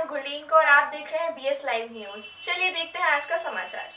हूं गुरलीन को और आप देख रहे हैं BS लाइव न्यूज। चलिए देखते हैं आज का समाचार।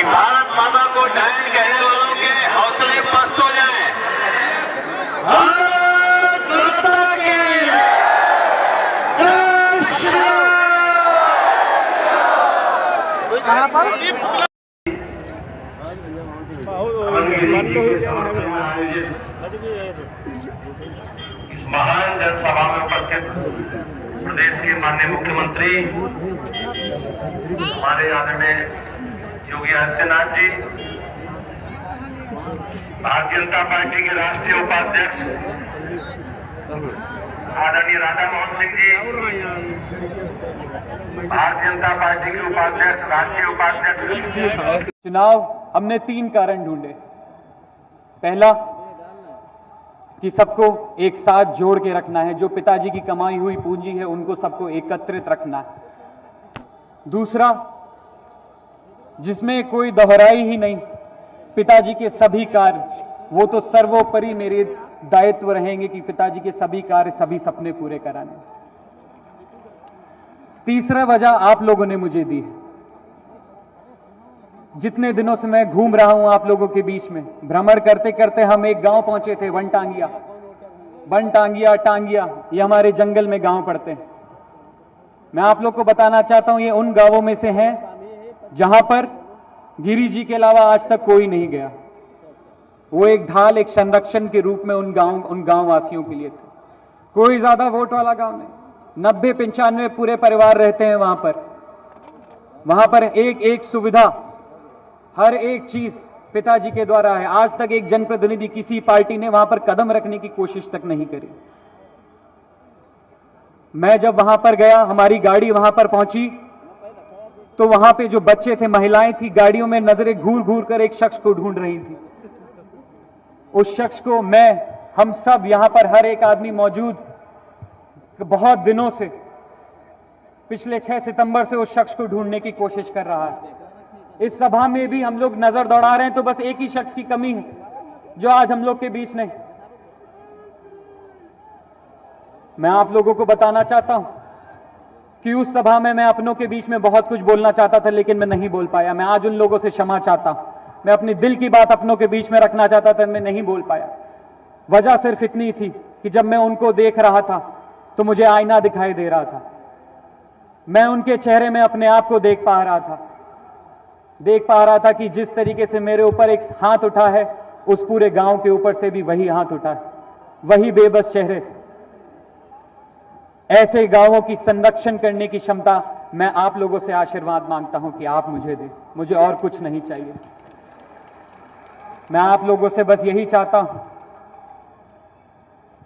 भारत माता को डायन कहने वालों के हौसले पस्त हो जाएं। भारत माता की कहां पर इस महान जनसभा में उपस्थित प्रदेश के माननीय मुख्यमंत्री हमारे आदरणीय योगी आदित्यनाथ जी, भारतीय जनता पार्टी के राष्ट्रीय उपाध्यक्ष आदरणीय राधा मोहन सिंह जी, भारतीय जनता पार्टी के उपाध्यक्ष राष्ट्रीय उपाध्यक्ष। चुनाव हमने 3 कारण ढूंढे। पहला कि सबको एक साथ जोड़ के रखना है, जो पिताजी की कमाई हुई पूंजी है उनको सबको एकत्रित रखना है। दूसरा, जिसमें कोई दोहराई ही नहीं, पिताजी के सभी कार्य वो तो सर्वोपरि मेरे दायित्व रहेंगे कि पिताजी के सभी कार्य सभी सपने पूरे कराने। तीसरा वजह आप लोगों ने मुझे दी है। जितने दिनों से मैं घूम रहा हूं आप लोगों के बीच में, भ्रमण करते करते हम एक गांव पहुंचे थे, बनटांगिया टांगिया, ये हमारे जंगल में गांव पड़ते हैं। मैं आप लोग को बताना चाहता हूं ये उन गांवों में से हैं जहां पर गिरी जी के अलावा आज तक कोई नहीं गया। वो एक ढाल, एक संरक्षण के रूप में उन गांव वासियों के लिए थे। कोई ज्यादा वोट वाला गांव नहीं, 90-95 पूरे परिवार रहते हैं वहां पर एक एक सुविधा, हर एक चीज पिताजी के द्वारा है। आज तक एक जनप्रतिनिधि किसी पार्टी ने वहां पर कदम रखने की कोशिश तक नहीं करी। मैं जब वहां पर गया, हमारी गाड़ी वहां पर पहुंची तो वहां पे जो बच्चे थे, महिलाएं थी, गाड़ियों में नजरें घूर घूर कर एक शख्स को ढूंढ रही थी। उस शख्स को हम सब यहां पर हर एक आदमी मौजूद बहुत दिनों से, पिछले 6 सितंबर से उस शख्स को ढूंढने की कोशिश कर रहा है। इस सभा में भी हम लोग नजर दौड़ा रहे हैं तो बस एक ही शख्स की कमी है जो आज हम लोग के बीच नहीं। मैं आप लोगों को बताना चाहता हूं कि उस सभा में मैं अपनों के बीच में बहुत कुछ बोलना चाहता था लेकिन मैं नहीं बोल पाया। मैं आज उन लोगों से क्षमा चाहता हूं। मैं अपनी दिल की बात अपनों के बीच में रखना चाहता था, मैं नहीं बोल पाया। वजह सिर्फ इतनी थी कि जब मैं उनको देख रहा था तो मुझे आईना दिखाई दे रहा था। मैं उनके चेहरे में अपने आप को देख पा रहा था कि जिस तरीके से मेरे ऊपर एक हाथ उठा है, उस पूरे गांव के ऊपर से भी वही हाथ उठा है, वही बेबस चेहरे थे। ऐसे गांवों की संरक्षण करने की क्षमता मैं आप लोगों से आशीर्वाद मांगता हूं कि आप मुझे दें। मुझे और कुछ नहीं चाहिए। मैं आप लोगों से बस यही चाहता हूं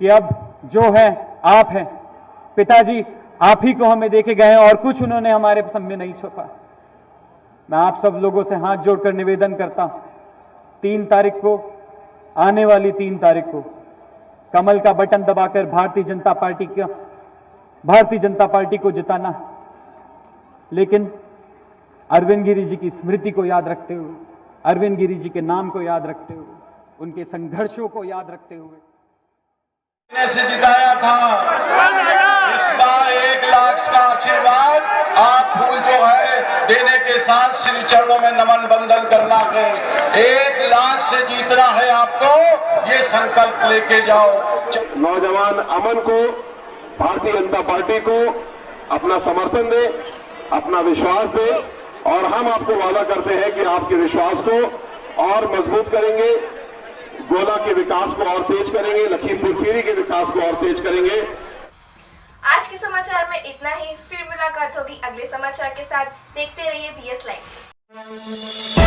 कि अब जो है आप हैं, पिताजी आप ही को हमें देके गए और कुछ उन्होंने हमारे सामने नहीं छुपा। मैं आप सब लोगों से हाथ जोड़कर निवेदन करता हूं, 3 तारीख को, आने वाली 3 तारीख को कमल का बटन दबाकर भारतीय जनता पार्टी को जिताना। लेकिन अरविंद गिरी जी की स्मृति को याद रखते हुए, अरविंद गिरी जी के नाम को याद रखते हुए, उनके संघर्षों को याद रखते हुए से जिताया था। इस बार 1 लाख का आशीर्वाद, आप फूल जो है देने के साथ श्री चरणों में नमन बंदन करना है। 1 लाख से जीतना है आपको, ये संकल्प लेके जाओ। नौजवान अमन को भारतीय जनता पार्टी को अपना समर्थन दें, अपना विश्वास दें और हम आपको वादा करते हैं कि आपके विश्वास को और मजबूत करेंगे, गोला के विकास को और तेज करेंगे, लखीमपुर खीरी के विकास को और तेज करेंगे। आज के समाचार में इतना ही, फिर मुलाकात होगी अगले समाचार के साथ। देखते रहिए BS लाइव न्यूज़।